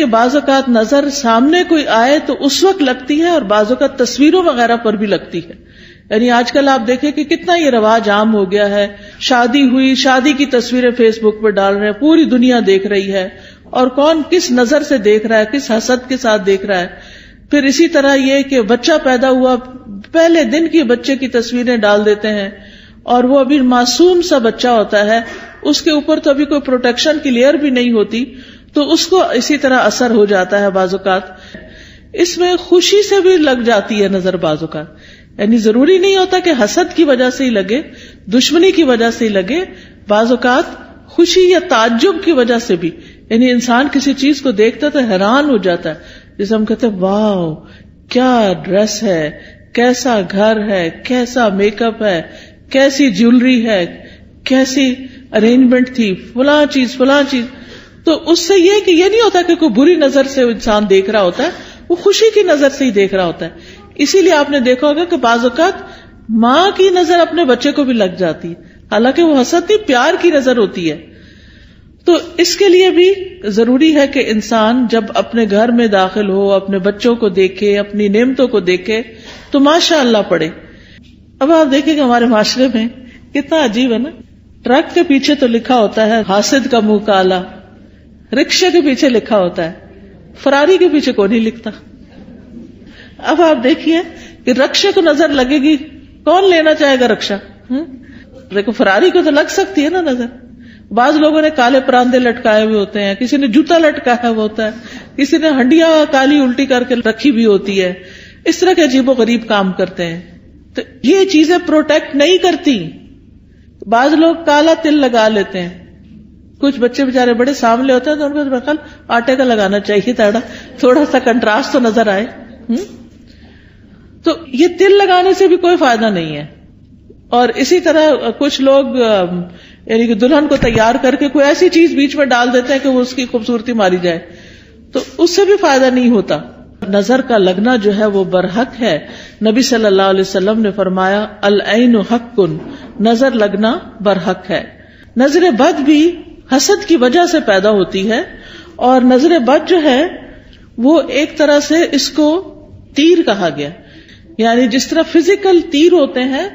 کہ بعض اوقات نظر سامنے کوئی آئے تو اس وقت لگتی ہے اور بعض اوقات تصویروں وغیرہ پر بھی لگتی ہے. یعنی آج کل آپ دیکھیں کہ کتنا یہ رواج عام ہو گیا ہے، شادی ہوئی، شادی کی تصویریں فیس بک پہ ڈال رہے ہیں، پوری دنیا دیکھ رہی ہے، اور کون کس نظر سے دیکھ رہا ہے، کس حسد کے ساتھ دیکھ رہا ہے. پھر اسی طرح یہ کہ بچہ پیدا ہوا، پہلے دن کی بچے کی تصویریں ڈال دیتے ہیں، اور وہ ابھی معصوم سا بچہ ہوتا ہے، اس کے اوپر تو ابھی کوئی پروٹیکشن کی لیئر بھی نہیں ہوتی، تو اس کو اسی طرح اثر ہو جاتا ہے. بعض اوقات اس میں خوشی سے بھی لگ جاتی ہے نظر، بعض اوقات یعنی ضروری نہیں ہوتا کہ حسد کی وجہ سے ہی لگے، دشمنی کی وجہ سے ہی لگے، بعض اوقات خوشی یا تعجب کی وجہ سے بھی. یعنی انسان کسی چیز کو دیکھتا تو حیران ہو جاتا ہے، جسے ہم کہتے ہیں واو کیا ڈریس ہے، کیسا گھر ہے، کیسا میک اپ ہے، کیسی جیولری ہے، کیسی ارینجمنٹ تھی، فلاں چیز. تو اس سے یہ کہ یہ نہیں ہوتا کہ کوئی بری نظر سے انسان دیکھ رہا ہوتا ہے، وہ خوشی کی نظر سے ہی دیکھ رہا ہوتا ہے. اسی لیے آپ نے دیکھا ہوگا کہ بعض اوقات ماں کی نظر اپنے بچے کو بھی لگ جاتی ہے، حالانکہ وہ حسد نہیں، پیار کی نظر ہوتی ہے. تو اس کے لیے بھی ضروری ہے کہ انسان جب اپنے گھر میں داخل ہو، اپنے بچوں کو دیکھے، اپنی نعمتوں کو دیکھے تو ماشاء اللہ پڑھے. اب آپ دیکھیں کہ ہمارے معاشرے میں کتنا عجیب ہے نا، ٹرک کے پیچھے تو لکھا ہوتا ہے حاسد کا منہ کالا، رکشے کے پیچھے لکھا ہوتا ہے، فراری کے پیچھے کوئی نہیں لکھتا. اب آپ دیکھیے کہ رکشے کو نظر لگے گی، کون لینا چاہے گا رکشا؟ دیکھو فراری کو تو لگ سکتی ہے نا نظر. بعض لوگوں نے کالے پراندے لٹکائے ہوئے ہوتے ہیں، کسی نے جوتا لٹکایا ہوا ہوتا ہے، کسی نے ہنڈیاں کالی الٹی کر کے رکھی ہوئی ہوتی ہے. اس طرح کے عجیب و غریب کام کرتے ہیں. تو یہ چیزیں پروٹیکٹ نہیں کرتی. بعض لوگ کالا تل لگا لیتے ہیں، کچھ بچے بےچارے بڑے سامنے ہوتے ہیں تو ان کو بخل آٹے کا لگانا چاہیے تھوڑا سا کنٹراسٹ تو نظر آئے. تو یہ تل لگانے سے بھی کوئی فائدہ نہیں ہے. اور اسی طرح کچھ لوگ یعنی کہ دلہن کو تیار کر کے کوئی ایسی چیز بیچ میں ڈال دیتے ہیں کہ وہ اس کی خوبصورتی ماری جائے، تو اس سے بھی فائدہ نہیں ہوتا. نظر کا لگنا جو ہے وہ برحق ہے. نبی صلی اللہ علیہ وسلم نے فرمایا العین حق، نظر لگنا برحق ہے. نظر بد بھی حسد کی وجہ سے پیدا ہوتی ہے، اور نظر بد جو ہے وہ ایک طرح سے اس کو تیر کہا گیا. یعنی جس طرح فزیکل تیر ہوتے ہیں،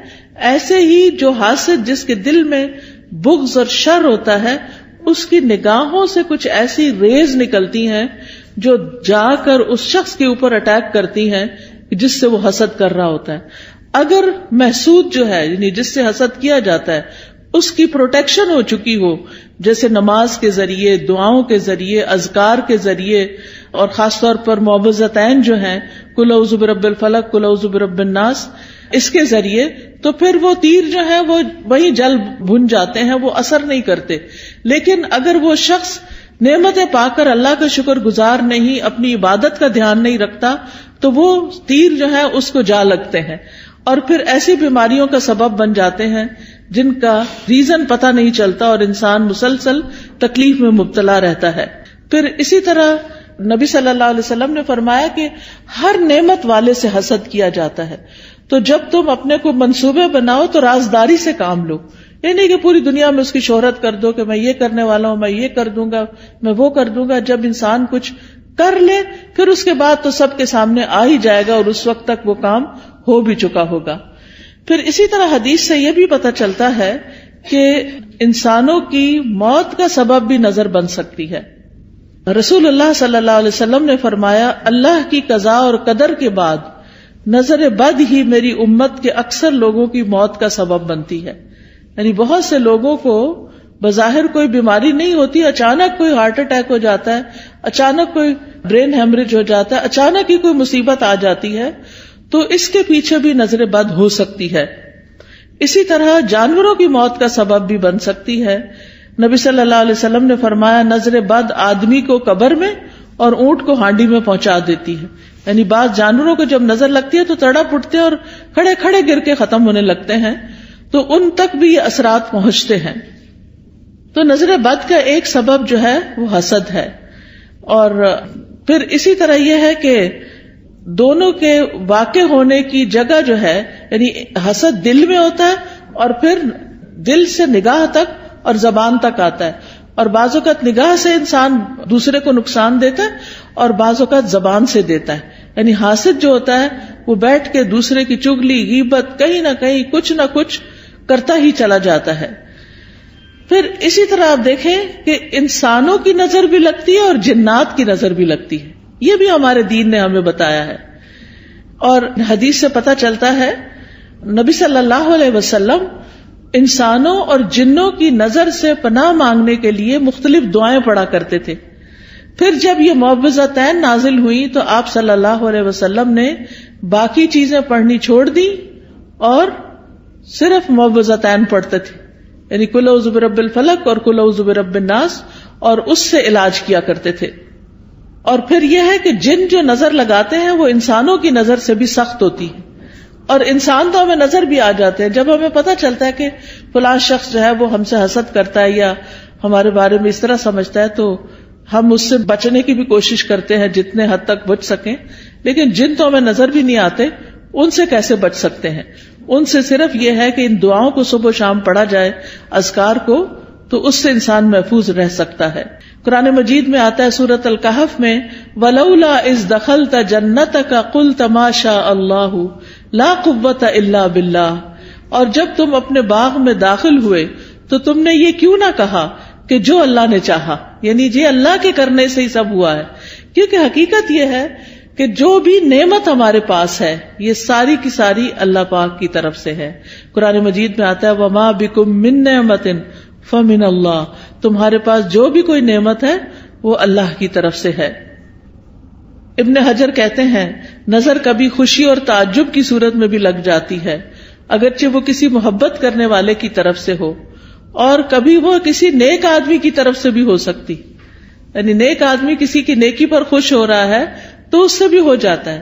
ایسے ہی جو حاسد جس کے دل میں بغض اور شر ہوتا ہے، اس کی نگاہوں سے کچھ ایسی ریز نکلتی ہیں جو جا کر اس شخص کے اوپر اٹیک کرتی ہیں جس سے وہ حسد کر رہا ہوتا ہے. اگر محسود جو ہے یعنی جس سے حسد کیا جاتا ہے اس کی پروٹیکشن ہو چکی ہو، جیسے نماز کے ذریعے، دعاؤں کے ذریعے، اذکار کے ذریعے، اور خاص طور پر معوذتین جو ہیں قل اعوذ برب الفلق، قل اعوذ برب الناس، اس کے ذریعے، تو پھر وہ تیر جو ہے وہ وہیں جل بھن جاتے ہیں، وہ اثر نہیں کرتے. لیکن اگر وہ شخص نعمتیں پا کر اللہ کا شکر گزار نہیں، اپنی عبادت کا دھیان نہیں رکھتا، تو وہ تیر جو ہے اس کو جا لگتے ہیں، اور پھر ایسی بیماریوں کا سبب بن جاتے ہیں جن کا ریزن پتہ نہیں چلتا، اور انسان مسلسل تکلیف میں مبتلا رہتا ہے. پھر اسی طرح نبی صلی اللہ علیہ وسلم نے فرمایا کہ ہر نعمت والے سے حسد کیا جاتا ہے. تو جب تم اپنے کو منصوبے بناؤ تو رازداری سے کام لو. یہ نہیں کہ پوری دنیا میں اس کی شہرت کر دو کہ میں یہ کرنے والا ہوں، میں یہ کر دوں گا، میں وہ کر دوں گا. جب انسان کچھ کر لے پھر اس کے بعد تو سب کے سامنے آ ہی جائے گا، اور اس وقت تک وہ کام ہو بھی چکا ہوگا. پھر اسی طرح حدیث سے یہ بھی پتہ چلتا ہے کہ انسانوں کی موت کا سبب بھی نظر بن سکتی ہے. رسول اللہ صلی اللہ علیہ وسلم نے فرمایا اللہ کی قضاء اور قدر کے بعد نظر بد ہی میری امت کے اکثر لوگوں کی موت کا سبب بنتی ہے. یعنی بہت سے لوگوں کو بظاہر کوئی بیماری نہیں ہوتی، اچانک کوئی ہارٹ اٹیک ہو جاتا ہے، اچانک کوئی برین ہیمریج ہو جاتا ہے، اچانک ہی کوئی مصیبت آ جاتی ہے، تو اس کے پیچھے بھی نظر بد ہو سکتی ہے. اسی طرح جانوروں کی موت کا سبب بھی بن سکتی ہے. نبی صلی اللہ علیہ وسلم نے فرمایا نظر بد آدمی کو قبر میں اور اونٹ کو ہانڈی میں پہنچا دیتی ہے. یعنی بعض جانوروں کو جب نظر لگتی ہے تو تڑپ اٹھتے ہیں اور کھڑے کھڑے گر کے ختم ہونے لگتے ہیں، تو ان تک بھی یہ اثرات پہنچتے ہیں. تو نظر بد کا ایک سبب جو ہے وہ حسد ہے. اور پھر اسی طرح یہ ہے کہ دونوں کے واقع ہونے کی جگہ جو ہے، یعنی حسد دل میں ہوتا ہے اور پھر دل سے نگاہ تک اور زبان تک آتا ہے. اور بعض اوقات نگاہ سے انسان دوسرے کو نقصان دیتا ہے اور بعض اوقات زبان سے دیتا ہے. یعنی حاسد جو ہوتا ہے وہ بیٹھ کے دوسرے کی چغلی غیبت کہیں نہ کہیں کچھ نہ کچھ کرتا ہی چلا جاتا ہے. پھر اسی طرح آپ دیکھیں کہ انسانوں کی نظر بھی لگتی ہے اور جنات کی نظر بھی لگتی ہے. یہ بھی ہمارے دین نے ہمیں بتایا ہے. اور حدیث سے پتہ چلتا ہے نبی صلی اللہ علیہ وسلم انسانوں اور جنوں کی نظر سے پناہ مانگنے کے لیے مختلف دعائیں پڑھا کرتے تھے. پھر جب یہ معوذتین نازل ہوئی تو آپ صلی اللہ علیہ وسلم نے باقی چیزیں پڑھنی چھوڑ دی اور صرف معوذتین پڑھتے تھے. یعنی قل اعوذ برب الفلق اور قل اعوذ برب الناس، اور اس سے علاج کیا کرتے تھے. اور پھر یہ ہے کہ جن جو نظر لگاتے ہیں وہ انسانوں کی نظر سے بھی سخت ہوتی ہے. اور انسان تو ہمیں نظر بھی آ جاتے ہیں جب ہمیں پتہ چلتا ہے کہ فلاں شخص جو ہے وہ ہم سے حسد کرتا ہے یا ہمارے بارے میں اس طرح سمجھتا ہے، تو ہم اس سے بچنے کی بھی کوشش کرتے ہیں جتنے حد تک بچ سکیں. لیکن جن تو ہمیں نظر بھی نہیں آتے، ان سے کیسے بچ سکتے ہیں؟ ان سے صرف یہ ہے کہ ان دعاؤں کو صبح و شام پڑھا جائے، اذکار کو، تو اس سے انسان محفوظ رہ سکتا ہے. قرآن مجید میں آتا ہے سورۃ الکہف میں وَلَوْلَا إِذْ دَخَلْتَ جَنَّتَكَ قُلْتَ مَا شَاءَ اللَّهُ لَا قُوَّةَ إِلَّا بِاللَّهِ. اور جب تم اپنے باغ میں داخل ہوئے تو تم نے یہ کیوں نہ کہا کہ جو اللہ نے چاہا، یعنی جی اللہ کے کرنے سے ہی سب ہوا ہے. کیونکہ حقیقت یہ ہے کہ جو بھی نعمت ہمارے پاس ہے یہ ساری کی ساری اللہ پاک کی طرف سے ہے. قرآن مجید میں آتا ہے وَمَا بِكُم مِّن نِّعْمَةٍ فَمِنَ اللَّهِ. تمہارے پاس جو بھی کوئی نعمت ہے وہ اللہ کی طرف سے ہے. ابن حجر کہتے ہیں نظر کبھی خوشی اور تعجب کی صورت میں بھی لگ جاتی ہے، اگرچہ وہ کسی محبت کرنے والے کی طرف سے ہو، اور کبھی وہ کسی نیک آدمی کی طرف سے بھی ہو سکتی. یعنی نیک آدمی کسی کی نیکی پر خوش ہو رہا ہے تو اس سے بھی ہو جاتا ہے.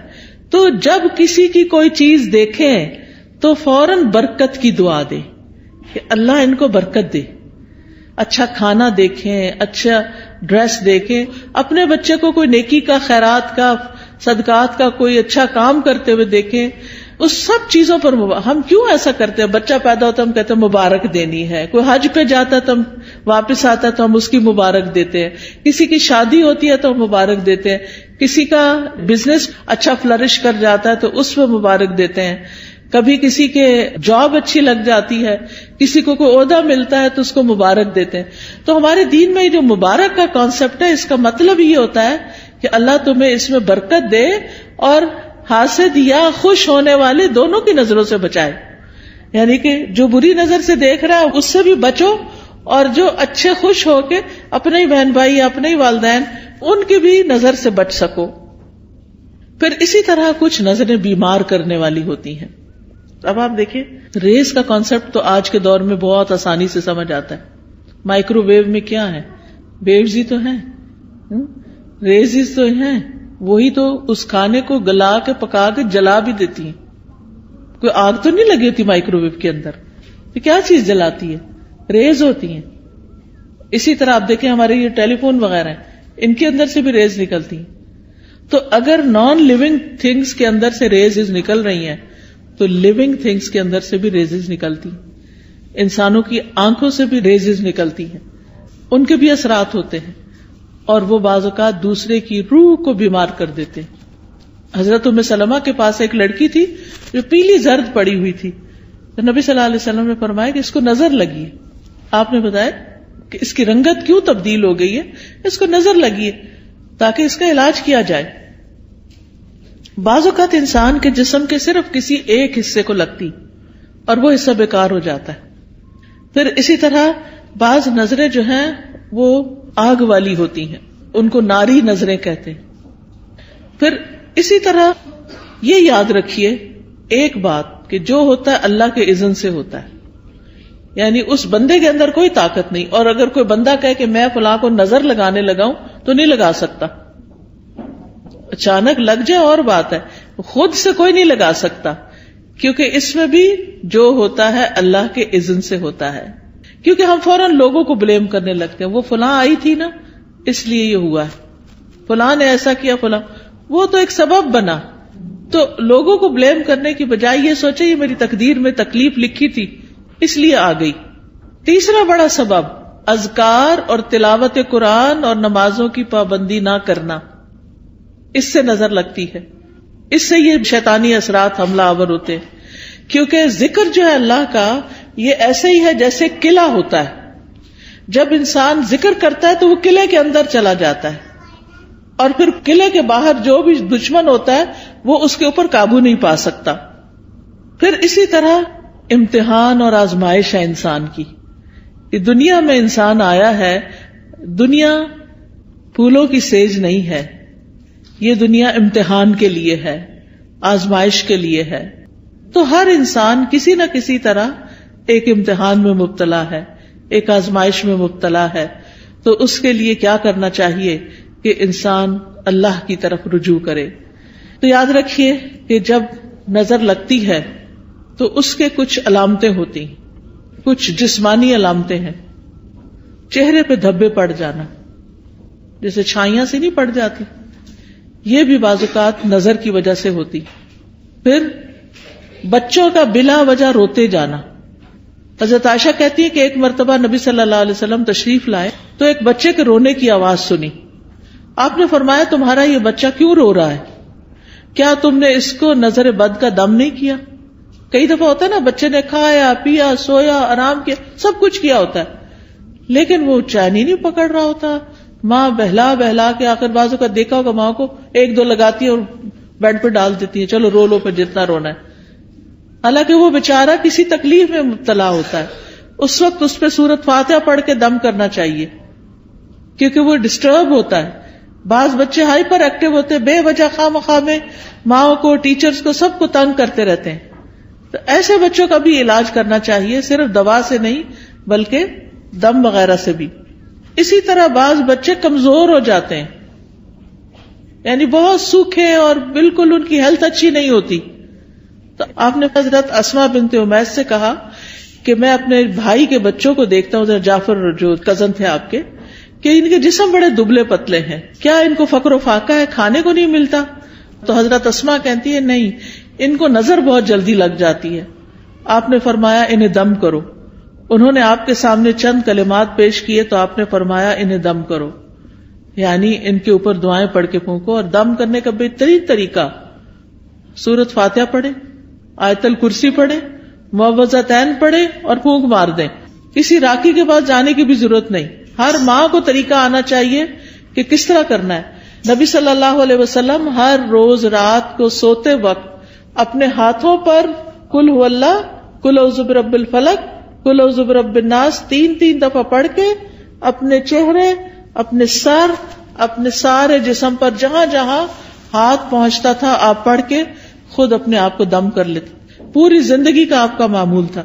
تو جب کسی کی کوئی چیز دیکھیں تو فوراً برکت کی دعا دے کہ اللہ ان کو برکت دے. اچھا کھانا دیکھیں، اچھا ڈریس دیکھیں، اپنے بچے کو کوئی نیکی کا، خیرات کا، صدقات کا کوئی اچھا کام کرتے ہوئے دیکھیں. اس سب چیزوں پر ہم کیوں ایسا کرتے ہیں؟ بچہ پیدا ہوتا ہے ہم کہتے ہیں مبارک دینی ہے، کوئی حج پہ جاتا ہے تو ہم واپس آتا ہے تو ہم اس کی مبارک دیتے ہیں، کسی کی شادی ہوتی ہے تو ہم مبارک دیتے ہیں، کسی کا بزنس اچھا فلرش کر جاتا ہے تو اس پہ مبارک دیتے ہیں، کبھی کسی کے جاب اچھی لگ جاتی ہے، کسی کو کوئی عہدہ ملتا ہے تو اس کو مبارک دیتے ہیں. تو ہمارے دین میں جو مبارک کا کانسیپٹ ہے اس کا مطلب یہ ہوتا ہے کہ اللہ تمہیں اس میں برکت دے اور حاسد یا خوش ہونے والے دونوں کی نظروں سے بچائے. یعنی کہ جو بری نظر سے دیکھ رہا ہے اس سے بھی بچو، اور جو اچھے خوش ہو کے اپنے ہی بہن بھائی یا اپنے ہی والدین ان کی بھی نظر سے بچ سکو. پھر اسی طرح کچھ نظریں بیمار کرنے والی ہوتی ہیں. اب آپ دیکھیں ریز کا کانسیپٹ تو آج کے دور میں بہت آسانی سے سمجھ آتا ہے. مائکرو ویو میں کیا ہے؟ ویوز ہی تو ہیں، ریز تو ہیں، وہی تو اس کھانے کو گلا کے پکا کے جلا بھی دیتی ہیں. کوئی آگ تو نہیں لگی ہوتی مائکرو ویو کے اندر، یہ کیا چیز جلاتی ہے؟ ریز ہوتی ہیں. اسی طرح آپ دیکھیں ہمارے یہ ٹیلی فون وغیرہ ہیں، ان کے اندر سے بھی ریز نکلتی ہیں. تو اگر نان لیونگ تھنگس کے اندر سے ریز نکل رہی ہیں تو لیونگ تھنگس کے اندر سے بھی ریزز نکلتی ہیں. انسانوں کی آنکھوں سے بھی ریزز نکلتی ہیں، ان کے بھی اثرات ہوتے ہیں، اور وہ بعض اوقات دوسرے کی روح کو بیمار کر دیتے ہیں. حضرت ام سلمہ کے پاس ایک لڑکی تھی جو پیلی زرد پڑی ہوئی تھی، تو نبی صلی اللہ علیہ وسلم نے فرمایا کہ اس کو نظر لگی ہے. آپ نے بتایا کہ اس کی رنگت کیوں تبدیل ہو گئی ہے؟ اس کو نظر لگی ہے تاکہ اس کا علاج کیا جائے. بعض اوقات انسان کے جسم کے صرف کسی ایک حصے کو لگتی اور وہ حصہ بیکار ہو جاتا ہے. پھر اسی طرح بعض نظریں جو ہیں وہ آگ والی ہوتی ہیں، ان کو ناری نظریں کہتے ہیں. پھر اسی طرح یہ یاد رکھیے ایک بات کہ جو ہوتا ہے اللہ کے اذن سے ہوتا ہے، یعنی اس بندے کے اندر کوئی طاقت نہیں. اور اگر کوئی بندہ کہے کہ میں فلاں کو نظر لگانے لگا ہوں تو نہیں لگا سکتا. اچانک لگ جائے اور بات ہے، خود سے کوئی نہیں لگا سکتا، کیونکہ اس میں بھی جو ہوتا ہے اللہ کے اذن سے ہوتا ہے. کیونکہ ہم فوراً لوگوں کو بلیم کرنے لگتے ہیں، وہ فلاں آئی تھی نا اس لیے یہ ہوا ہے، فلاں نے ایسا کیا، فلاں وہ تو ایک سبب بنا. تو لوگوں کو بلیم کرنے کی بجائے یہ سوچے یہ میری تقدیر میں تکلیف لکھی تھی اس لیے آ گئی. تیسرا بڑا سبب اذکار اور تلاوت قرآن اور نمازوں کی پابندی نہ کرنا، اس سے نظر لگتی ہے، اس سے یہ شیطانی اثرات حملہ آور ہوتے ہیں، کیونکہ ذکر جو ہے اللہ کا یہ ایسے ہی ہے جیسے قلعہ ہوتا ہے، جب انسان ذکر کرتا ہے تو وہ قلعے کے اندر چلا جاتا ہے، اور پھر قلعے کے باہر جو بھی دشمن ہوتا ہے وہ اس کے اوپر قابو نہیں پا سکتا۔ پھر اسی طرح امتحان اور آزمائش ہے انسان کی، کہ دنیا میں انسان آیا ہے، دنیا پھولوں کی سیج نہیں ہے، یہ دنیا امتحان کے لیے ہے، آزمائش کے لیے ہے۔ تو ہر انسان کسی نہ کسی طرح ایک امتحان میں مبتلا ہے، ایک آزمائش میں مبتلا ہے، تو اس کے لیے کیا کرنا چاہیے کہ انسان اللہ کی طرف رجوع کرے۔ تو یاد رکھیے کہ جب نظر لگتی ہے تو اس کے کچھ علامتیں ہوتی، کچھ جسمانی علامتیں ہیں، چہرے پہ دھبے پڑ جانا، جیسے چھائیاں سے نہیں پڑ جاتی، یہ بھی بعض اوقات نظر کی وجہ سے ہوتی۔ پھر بچوں کا بلا وجہ روتے جانا۔ حضرت عائشہ کہتی ہے کہ ایک مرتبہ نبی صلی اللہ علیہ وسلم تشریف لائے تو ایک بچے کے رونے کی آواز سنی۔ آپ نے فرمایا تمہارا یہ بچہ کیوں رو رہا ہے؟ کیا تم نے اس کو نظر بد کا دم نہیں کیا؟ کئی دفعہ ہوتا ہے نا، بچے نے کھایا پیا سویا آرام کیا سب کچھ کیا ہوتا ہے، لیکن وہ چین ہی نہیں پکڑ رہا ہوتا، ماں بہلا بہلا کے آخر بازو کا دیکھا ہوگا ماں کو ایک دو لگاتی ہے اور بیڈ پہ ڈال دیتی ہے، چلو رو لو پھر جتنا رونا ہے، حالانکہ وہ بیچارہ کسی تکلیف میں مبتلا ہوتا ہے۔ اس وقت اس پہ سورۃ فاتحہ پڑھ کے دم کرنا چاہیے، کیونکہ وہ ڈسٹرب ہوتا ہے۔ بعض بچے ہائپر ایکٹیو ہوتے، بے وجہ خواہ مخواہ میں ماں کو ٹیچرز کو سب کو تنگ کرتے رہتے ہیں، تو ایسے بچوں کا بھی علاج کرنا چاہیے، صرف دوا سے نہیں بلکہ دم وغیرہ سے بھی۔ اسی طرح بعض بچے کمزور ہو جاتے ہیں، یعنی بہت سوکھے اور بالکل ان کی ہیلتھ اچھی نہیں ہوتی، تو آپ نے حضرت اسماء بنت امیس سے کہا کہ میں اپنے بھائی کے بچوں کو دیکھتا ہوں، جعفر جو کزن تھے آپ کے، کہ ان کے جسم بڑے دبلے پتلے ہیں، کیا ان کو فقر و فاقہ ہے، کھانے کو نہیں ملتا؟ تو حضرت اسماء کہتی ہے نہیں، ان کو نظر بہت جلدی لگ جاتی ہے۔ آپ نے فرمایا انہیں دم کرو۔ انہوں نے آپ کے سامنے چند کلمات پیش کیے تو آپ نے فرمایا انہیں دم کرو، یعنی ان کے اوپر دعائیں پڑھ کے پھونکو، اور دم کرنے کا بہترین طریقہ سورۃ فاتحہ پڑھے، آیت الکرسی پڑھے، معوذتین پڑھے اور پھونک مار دیں۔ کسی راکی کے پاس جانے کی بھی ضرورت نہیں، ہر ماں کو طریقہ آنا چاہیے کہ کس طرح کرنا ہے۔ نبی صلی اللہ علیہ وسلم ہر روز رات کو سوتے وقت اپنے ہاتھوں پر قل هو اللہ، قل اعوذ برب الفلق، قل اعوذ برب الناس 3 دفعہ پڑھ کے اپنے چہرے، اپنے سر، اپنے سارے جسم پر جہاں جہاں ہاتھ پہنچتا تھا آپ پڑھ کے خود اپنے آپ کو دم کر لیتے۔ پوری زندگی کا آپ کا معمول تھا۔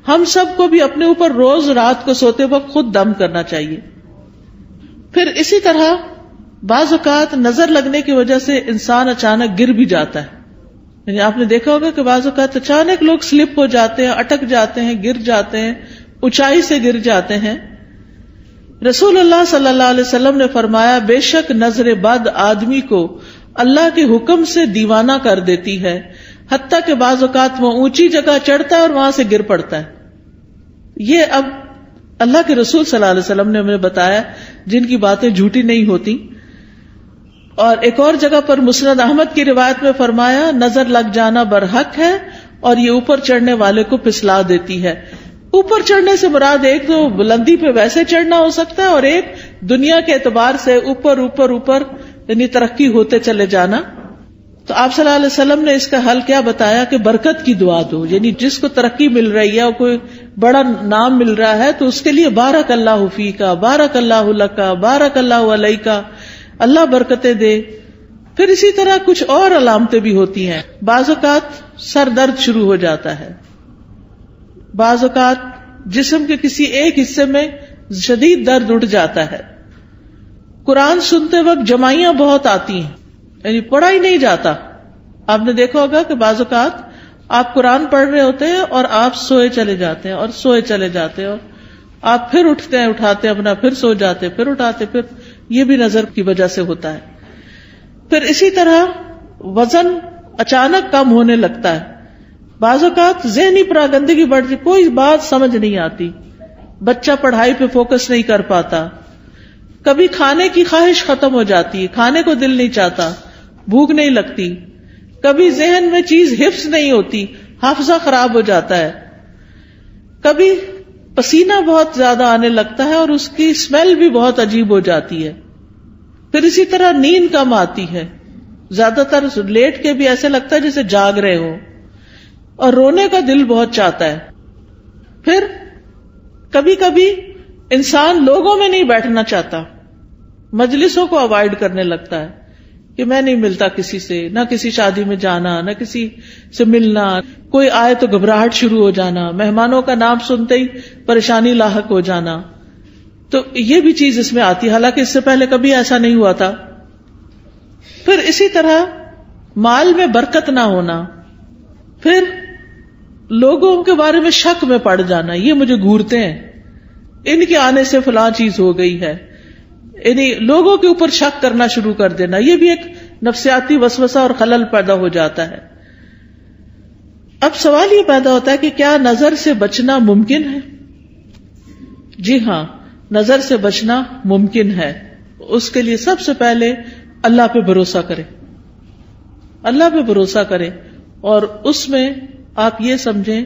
ہم سب کو بھی اپنے اوپر روز رات کو سوتے وقت خود دم کرنا چاہیے۔ پھر اسی طرح بعض اوقات نظر لگنے کی وجہ سے انسان اچانک گر بھی جاتا ہے، یعنی آپ نے دیکھا ہوگا کہ بعض اوقات اچانک لوگ سلپ ہو جاتے ہیں، اٹک جاتے ہیں، گر جاتے ہیں، اونچائی سے گر جاتے ہیں۔ رسول اللہ صلی اللہ علیہ وسلم نے فرمایا بے شک نظر بد آدمی کو اللہ کے حکم سے دیوانہ کر دیتی ہے، حتیٰ کہ بعض اوقات وہ اونچی جگہ چڑھتا ہے اور وہاں سے گر پڑتا ہے۔ یہ اب اللہ کے رسول صلی اللہ علیہ وسلم نے ہمیں بتایا، جن کی باتیں جھوٹی نہیں ہوتی۔ اور ایک اور جگہ پر مسند احمد کی روایت میں فرمایا نظر لگ جانا برحق ہے اور یہ اوپر چڑھنے والے کو پھسلا دیتی ہے۔ اوپر چڑھنے سے مراد ایک تو بلندی پہ ویسے چڑھنا ہو سکتا ہے، اور ایک دنیا کے اعتبار سے اوپر اوپر اوپر یعنی ترقی ہوتے چلے جانا۔ تو آپ صلی اللہ علیہ وسلم نے اس کا حل کیا بتایا کہ برکت کی دعا دو، یعنی جس کو ترقی مل رہی ہے اور کوئی بڑا نام مل رہا ہے تو اس کے لیے بارک اللہ فیکا، بارک اللہ لکا، بارک اللہ علیکا، اللہ برکتیں دے۔ پھر اسی طرح کچھ اور علامتیں بھی ہوتی ہیں، بعض اوقات سر درد شروع ہو جاتا ہے، بعض اوقات جسم کے کسی ایک حصے میں شدید درد اٹھ جاتا ہے، قرآن سنتے وقت جمائیاں بہت آتی ہیں، یعنی پڑھا ہی نہیں جاتا۔ آپ نے دیکھا ہوگا کہ بعض اوقات آپ قرآن پڑھ رہے ہوتے ہیں اور آپ سوئے چلے جاتے ہیں اور سوئے چلے جاتے ہیں، اور آپ پھر اٹھتے ہیں، اٹھاتے اپنا، پھر سو جاتے، پھر اٹھاتے، پھر یہ بھی نظر کی وجہ سے ہوتا ہے۔ پھر اسی طرح وزن اچانک کم ہونے لگتا ہے، بعض اوقات ذہنی پراگندگی بڑھ جائے، کوئی بات سمجھ نہیں آتی، بچہ پڑھائی پہ فوکس نہیں کر پاتا، کبھی کھانے کی خواہش ختم ہو جاتی ہے، کھانے کو دل نہیں چاہتا، بھوک نہیں لگتی، کبھی ذہن میں چیز حفظ نہیں ہوتی، حافظہ خراب ہو جاتا ہے، کبھی پسینہ بہت زیادہ آنے لگتا ہے اور اس کی اسمیل بھی بہت عجیب ہو جاتی ہے، پھر اسی طرح نیند کم آتی ہے، زیادہ تر لیٹ کے بھی ایسے لگتا ہے جیسے جاگ رہے ہو، اور رونے کا دل بہت چاہتا ہے، پھر کبھی کبھی انسان لوگوں میں نہیں بیٹھنا چاہتا، مجلسوں کو اوائڈ کرنے لگتا ہے کہ میں نہیں ملتا کسی سے، نہ کسی شادی میں جانا، نہ کسی سے ملنا، کوئی آئے تو گھبراہٹ شروع ہو جانا، مہمانوں کا نام سنتے ہی پریشانی لاحق ہو جانا، تو یہ بھی چیز اس میں آتی ہے، حالانکہ اس سے پہلے کبھی ایسا نہیں ہوا تھا۔ پھر اسی طرح مال میں برکت نہ ہونا، پھر لوگوں کے بارے میں شک میں پڑ جانا، یہ مجھے گھورتے ہیں، ان کے آنے سے فلاں چیز ہو گئی ہے، یعنی لوگوں کے اوپر شک کرنا شروع کر دینا، یہ بھی ایک نفسیاتی وسوسہ اور خلل پیدا ہو جاتا ہے۔ اب سوال یہ پیدا ہوتا ہے کہ کیا نظر سے بچنا ممکن ہے؟ جی ہاں، نظر سے بچنا ممکن ہے، اس کے لیے سب سے پہلے اللہ پہ بھروسہ کرے، اللہ پہ بھروسہ کرے، اور اس میں آپ یہ سمجھیں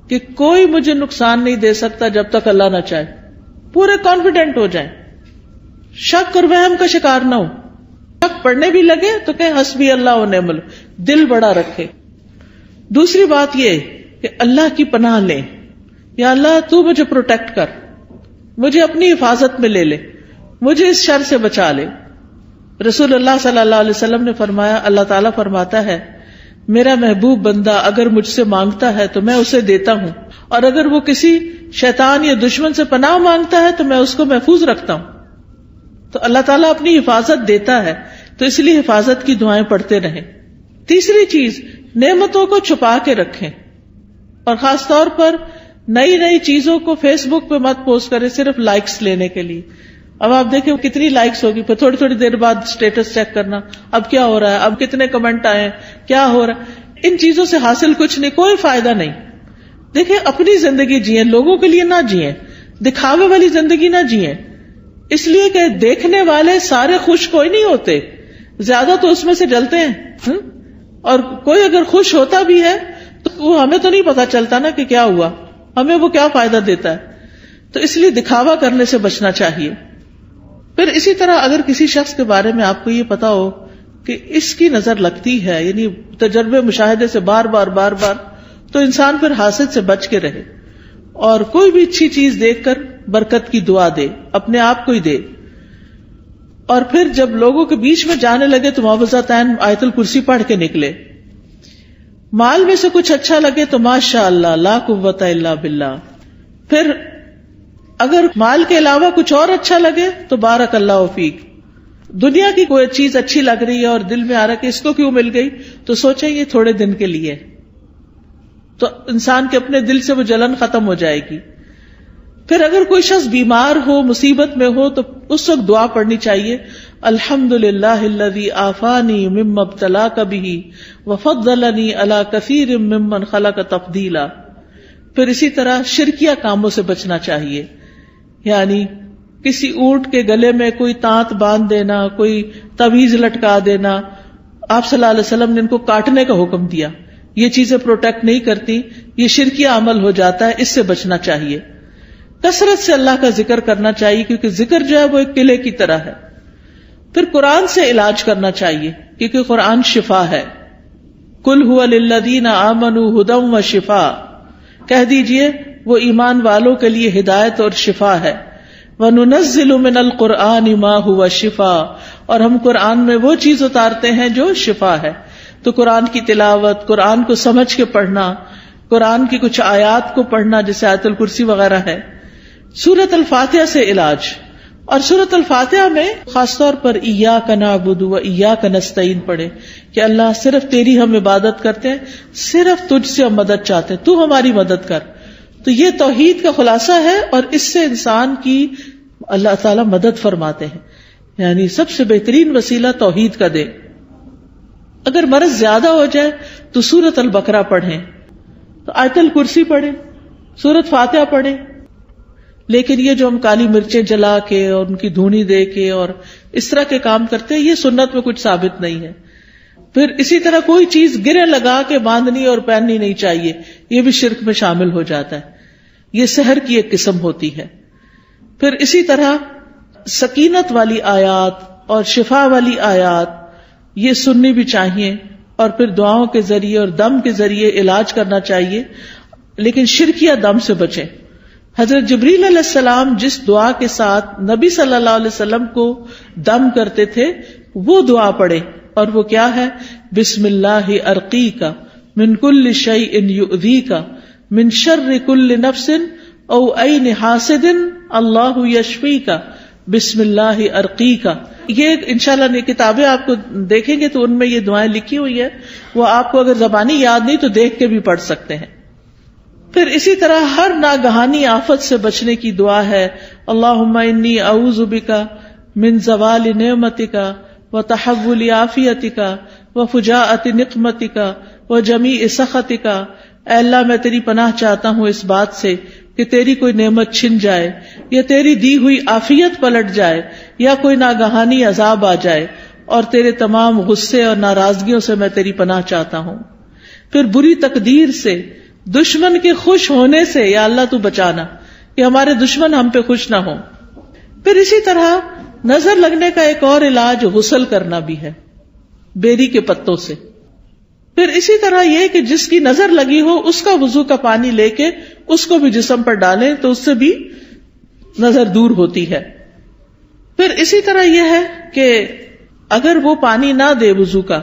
کہ کوئی مجھے نقصان نہیں دے سکتا جب تک اللہ نہ چاہے، پورے کانفیڈنٹ ہو جائیں، شک اور وہم کا شکار نہ ہو، شک پڑھنے بھی لگے تو کہیں حسبی اللہ و نعم الوکیل، دل بڑا رکھے۔ دوسری بات یہ کہ اللہ کی پناہ لیں، یا اللہ تو مجھے پروٹیکٹ کر، مجھے اپنی حفاظت میں لے لے، مجھے اس شر سے بچا لے۔ رسول اللہ صلی اللہ علیہ وسلم نے فرمایا، اللہ تعالیٰ فرماتا ہے میرا محبوب بندہ اگر مجھ سے مانگتا ہے تو میں اسے دیتا ہوں، اور اگر وہ کسی شیطان یا دشمن سے پناہ مانگتا ہے تو میں اس کو محفوظ رکھتا ہوں۔ تو اللہ تعالیٰ اپنی حفاظت دیتا ہے، تو اس لیے حفاظت کی دعائیں پڑھتے رہیں۔ تیسری چیز، نعمتوں کو چھپا کے رکھیں، اور خاص طور پر نئی نئی چیزوں کو فیس بک پہ مت پوسٹ کریں صرف لائکس لینے کے لیے۔ اب آپ دیکھیں کتنی لائکس ہوگی، پھر تھوڑی تھوڑی دیر بعد اسٹیٹس چیک کرنا، اب کیا ہو رہا ہے، اب کتنے کمنٹ آئے ہیں، کیا ہو رہا ہے۔ ان چیزوں سے حاصل کچھ نہیں، کوئی فائدہ نہیں۔ دیکھیں اپنی زندگی جئیں، لوگوں کے لیے نہ جئیں، دکھاوے والی زندگی نہ جئیں، اس لیے کہ دیکھنے والے سارے خوش کوئی نہیں ہوتے، زیادہ تو اس میں سے جلتے ہیں، اور کوئی اگر خوش ہوتا بھی ہے تو وہ ہمیں تو نہیں پتا چلتا نا کہ کیا ہوا، ہمیں وہ کیا فائدہ دیتا ہے، تو اس لیے دکھاوا کرنے سے بچنا چاہیے۔ پھر اسی طرح اگر کسی شخص کے بارے میں آپ کو یہ پتا ہو کہ اس کی نظر لگتی ہے، یعنی تجربے مشاہدے سے بار بار تو انسان پھر حاسد سے بچ کے رہے، اور کوئی بھی اچھی چیز دیکھ کر برکت کی دعا دے، اپنے آپ کو ہی دے، اور پھر جب لوگوں کے بیچ میں جانے لگے تو معوذتین آیت الکرسی پڑھ کے نکلے۔ مال میں سے کچھ اچھا لگے تو ماشاء اللہ لا قوت الا باللہ، پھر اگر مال کے علاوہ کچھ اور اچھا لگے تو بارک اللہ فیک۔ دنیا کی کوئی چیز اچھی لگ رہی ہے اور دل میں آ رہا ہے کہ اس کو کیوں مل گئی، تو سوچیں یہ تھوڑے دن کے لیے، تو انسان کے اپنے دل سے وہ جلن ختم ہو جائے گی۔ پھر اگر کوئی شخص بیمار ہو، مصیبت میں ہو، تو اس وقت دعا پڑھنی چاہیے، الحمدللہ الذی عافانی مما ابتلاک بہ وفضلنی علی کثیر ممن خلق تفضیلا۔ پھر اسی طرح شرکیہ کاموں سے بچنا چاہیے، یعنی کسی اونٹ کے گلے میں کوئی تانت باندھ دینا، کوئی تعویذ لٹکا دینا، آپ صلی اللہ علیہ وسلم نے ان کو کاٹنے کا حکم دیا، یہ چیزیں پروٹیکٹ نہیں کرتی، یہ شرکیہ عمل ہو جاتا ہے، اس سے بچنا چاہیے۔ کثرت سے اللہ کا ذکر کرنا چاہیے، کیونکہ ذکر جو ہے وہ ایک قلعے کی طرح ہے۔ پھر قرآن سے علاج کرنا چاہیے، کیونکہ قرآن شفا ہے۔ قل ھو للذین آمنوا ھدی وشفاء، کہہ دیجئے وہ ایمان والوں کے لیے ہدایت اور شفا ہے۔ وَنُنَزِّلُ مِنَ الْقُرْآنِ مَا هُوَ شِفَاء، اور ہم قرآن میں وہ چیز اتارتے ہیں جو شفا ہے۔ تو قرآن کی تلاوت، قرآن کو سمجھ کے پڑھنا، قرآن کی کچھ آیات کو پڑھنا جیسے آیت الکرسی وغیرہ ہے۔ سورۃ الفاتحہ سے علاج، اور سورۃ الفاتحہ میں خاص طور پر ایاک نعبد و ایاک نستعین پڑھے کہ اللہ صرف تیری ہم عبادت کرتے ہیں، صرف تجھ سے ہم مدد چاہتے ہیں، تو ہماری مدد کر۔ تو یہ توحید کا خلاصہ ہے، اور اس سے انسان کی اللہ تعالیٰ مدد فرماتے ہیں، یعنی سب سے بہترین وسیلہ توحید کا دے۔ اگر مرض زیادہ ہو جائے تو سورۃ البقرہ پڑھیں، تو آیت الکرسی پڑھیں، سورۃ فاتحہ پڑھیں، لیکن یہ جو ہم کالی مرچیں جلا کے اور ان کی دھونی دے کے اور اس طرح کے کام کرتے ہیں، یہ سنت میں کچھ ثابت نہیں ہے. پھر اسی طرح کوئی چیز گرے لگا کے باندھنی اور پہننی نہیں چاہیے، یہ بھی شرک میں شامل ہو جاتا ہے. یہ سحر کی ایک قسم ہوتی ہے. پھر اسی طرح سکینت والی آیات اور شفا والی آیات یہ سننی بھی چاہیے، اور پھر دعاؤں کے ذریعے اور دم کے ذریعے علاج کرنا چاہیے، لیکن شرکیہ دم سے بچیں. حضرت جبریل علیہ السلام جس دعا کے ساتھ نبی صلی اللہ علیہ وسلم کو دم کرتے تھے وہ دعا پڑھے، اور وہ کیا ہے؟ بسم اللہ ارقیک من کل شیء یؤذیک من شر کل نفس او عین حاسد اللہ یشفیک بسم اللہ ارقیک. یہ انشاءاللہ کتابیں آپ کو دیکھیں گے تو ان میں یہ دعائیں لکھی ہوئی ہیں، وہ آپ کو اگر زبانی یاد نہیں تو دیکھ کے بھی پڑھ سکتے ہیں. پھر اسی طرح ہر ناگہانی آفت سے بچنے کی دعا ہے، اللہم انی اعوذ بک من زوال نعمتک وتحول عافیتک وفجاءۃ نقمتک وجمیع سخطک. اے اللہ میں تیری پناہ چاہتا ہوں اس بات سے کہ تیری کوئی نعمت چھن جائے، یا تیری دی ہوئی عافیت پلٹ جائے، یا کوئی ناگہانی عذاب آ جائے، اور تیرے تمام غصے اور ناراضگیوں سے میں تیری پناہ چاہتا ہوں. پھر بری تقدیر سے، دشمن کے خوش ہونے سے یا اللہ تو بچانا کہ ہمارے دشمن ہم پہ خوش نہ ہوں. پھر اسی طرح نظر لگنے کا ایک اور علاج غسل کرنا بھی ہے بیری کے پتوں سے. پھر اسی طرح یہ کہ جس کی نظر لگی ہو اس کا وضو کا پانی لے کے اس کو بھی جسم پر ڈالیں تو اس سے بھی نظر دور ہوتی ہے. پھر اسی طرح یہ ہے کہ اگر وہ پانی نہ دے وضو کا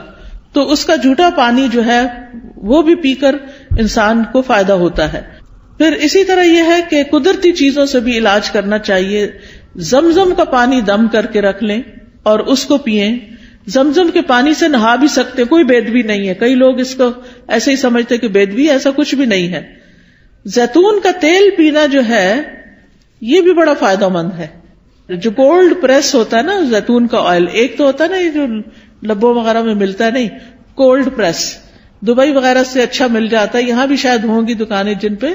تو اس کا جھوٹا پانی جو ہے وہ بھی پی کر انسان کو فائدہ ہوتا ہے. پھر اسی طرح یہ ہے کہ قدرتی چیزوں سے بھی علاج کرنا چاہیے. زمزم کا پانی دم کر کے رکھ لیں اور اس کو پئیں. زمزم کے پانی سے نہا بھی سکتے، کوئی بیدبی نہیں ہے. کئی لوگ اس کو ایسے ہی سمجھتے کہ بیدبی، ایسا کچھ بھی نہیں ہے. زیتون کا تیل پینا جو ہے یہ بھی بڑا فائدہ مند ہے. جو کولڈ پریس ہوتا ہے نا زیتون کا آئل، ایک تو ہوتا ہے نا یہ جو لبوں وغیرہ میں ملتا ہے، نہیں کولڈ پریس دبئی وغیرہ سے اچھا مل جاتا ہے، یہاں بھی شاید ہوں گی دکانیں جن پہ.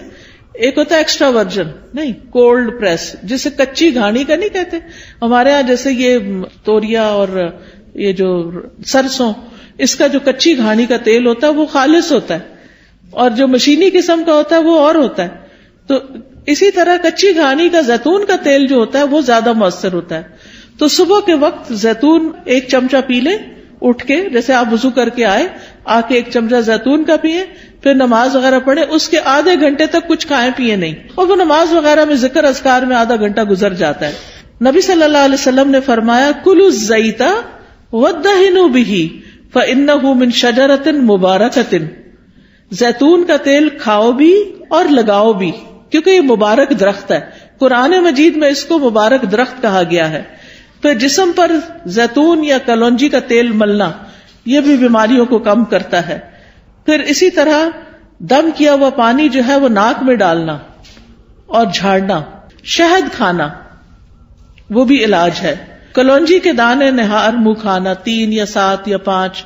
ایک ہوتا ہے ایکسٹرا ورجن، نہیں کولڈ پریس جسے کچی گھاڑی کا نہیں کہتے ہمارے ہاں، جیسے یہ توریا اور یہ جو سرسوں، اس کا جو کچی گھاڑی کا تیل ہوتا ہے وہ خالص ہوتا ہے، اور جو مشینی قسم کا ہوتا ہے وہ اور ہوتا ہے. تو اسی طرح کچی گھاڑی کا زیتون کا تیل جو ہوتا ہے وہ زیادہ مؤثر ہوتا ہے. تو صبح کے وقت زیتون ایک چمچہ پی لیں اٹھ کے، جیسے آپ وضو کر کے آئے آ کے ایک چمچہ زیتون کا پیئیں، پھر نماز وغیرہ پڑھیں. اس کے آدھے گھنٹے تک کچھ کھائیں پیئیں نہیں، اور وہ نماز وغیرہ میں ذکر اذکار میں آدھا گھنٹہ گزر جاتا ہے. نبی صلی اللہ علیہ وسلم نے فرمایا کلوا الزیت وادہنوا بہ فانہ من شجرۃ مبارکۃ. زیتون کا تیل کھاؤ بھی اور لگاؤ بھی، کیونکہ یہ مبارک درخت ہے. قرآن مجید میں اس کو مبارک درخت کہا گیا ہے. پھر جسم پر زیتون یا کلونجی کا تیل ملنا یہ بھی بیماریوں کو کم کرتا ہے. پھر اسی طرح دم کیا ہوا پانی جو ہے وہ ناک میں ڈالنا اور جھاڑنا. شہد کھانا وہ بھی علاج ہے. کلونجی کے دانے نہار منہ کھانا 3 یا 7 یا 5.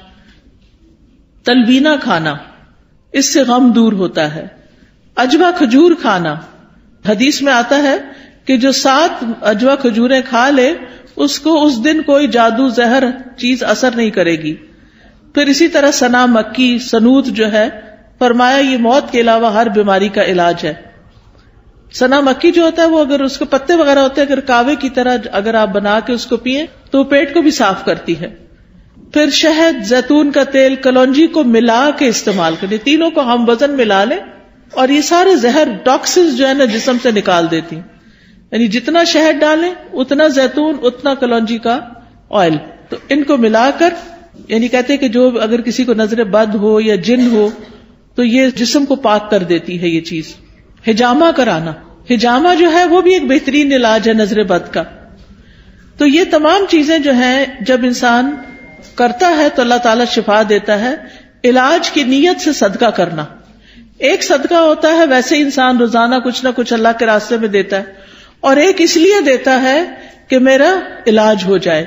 تلبینہ کھانا، اس سے غم دور ہوتا ہے. اجوا کھجور کھانا، حدیث میں آتا ہے کہ جو 7 اجوا کھجوریں کھا لے اس کو اس دن کوئی جادو زہر چیز اثر نہیں کرے گی. پھر اسی طرح سنا مکی، سنوت جو ہے فرمایا یہ موت کے علاوہ ہر بیماری کا علاج ہے. سنا مکی جو ہوتا ہے وہ اگر اس کے پتے وغیرہ ہوتے ہیں، اگر کاوے کی طرح اگر آپ بنا کے اس کو پیئیں تو پیٹ کو بھی صاف کرتی ہے. پھر شہد، زیتون کا تیل، کلونجی کو ملا کے استعمال کریں. تینوں کو ہم وزن ملا لیں اور یہ سارے زہر ٹاکسنز جو ہے نا جسم سے نکال دیتی ہیں. یعنی جتنا شہد ڈالیں اتنا زیتون اتنا کلونجی کا آئل، تو ان کو ملا کر، یعنی کہتے ہیں کہ جو اگر کسی کو نظر بد ہو یا جن ہو تو یہ جسم کو پاک کر دیتی ہے یہ چیز. حجامہ کرانا، حجامہ جو ہے وہ بھی ایک بہترین علاج ہے نظر بد کا. تو یہ تمام چیزیں جو ہیں جب انسان کرتا ہے تو اللہ تعالیٰ شفا دیتا ہے. علاج کی نیت سے صدقہ کرنا، ایک صدقہ ہوتا ہے ویسے انسان روزانہ کچھ نہ کچھ اللہ کے راستے میں دیتا ہے، اور ایک اس لیے دیتا ہے کہ میرا علاج ہو جائے.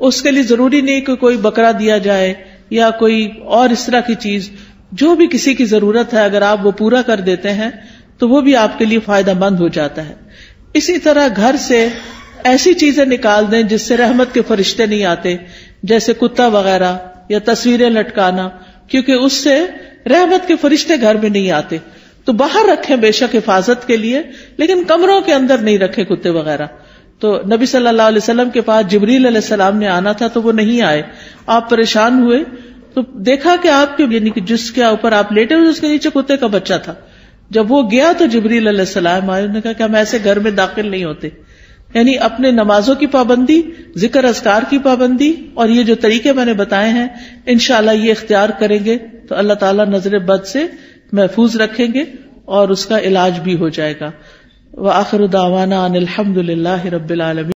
اس کے لیے ضروری نہیں کہ کوئی بکرا دیا جائے یا کوئی اور اس طرح کی چیز. جو بھی کسی کی ضرورت ہے اگر آپ وہ پورا کر دیتے ہیں تو وہ بھی آپ کے لیے فائدہ مند ہو جاتا ہے. اسی طرح گھر سے ایسی چیزیں نکال دیں جس سے رحمت کے فرشتے نہیں آتے، جیسے کتا وغیرہ یا تصویریں لٹکانا، کیونکہ اس سے رحمت کے فرشتے گھر میں نہیں آتے. تو باہر رکھیں بے شک حفاظت کے لیے، لیکن کمروں کے اندر نہیں رکھے کتے وغیرہ. تو نبی صلی اللہ علیہ وسلم کے پاس جبریل علیہ السلام نے آنا تھا تو وہ نہیں آئے. آپ پریشان ہوئے تو دیکھا کہ آپ کے یعنی کہ جس کے اوپر آپ لیٹے ہوئے اس کے نیچے کتے کا بچہ تھا. جب وہ گیا تو جبریل علیہ السلام آئے، انہوں نے کہا کہ ہم ایسے گھر میں داخل نہیں ہوتے. یعنی اپنے نمازوں کی پابندی، ذکر اذکار کی پابندی، اور یہ جو طریقے میں نے بتائے ہیں انشاءاللہ یہ اختیار کریں گے تو اللہ تعالیٰ نظر بد سے محفوظ رکھیں گے اور اس کا علاج بھی ہو جائے گا. وآخر دعوانا ان الحمد للہ رب العالمین.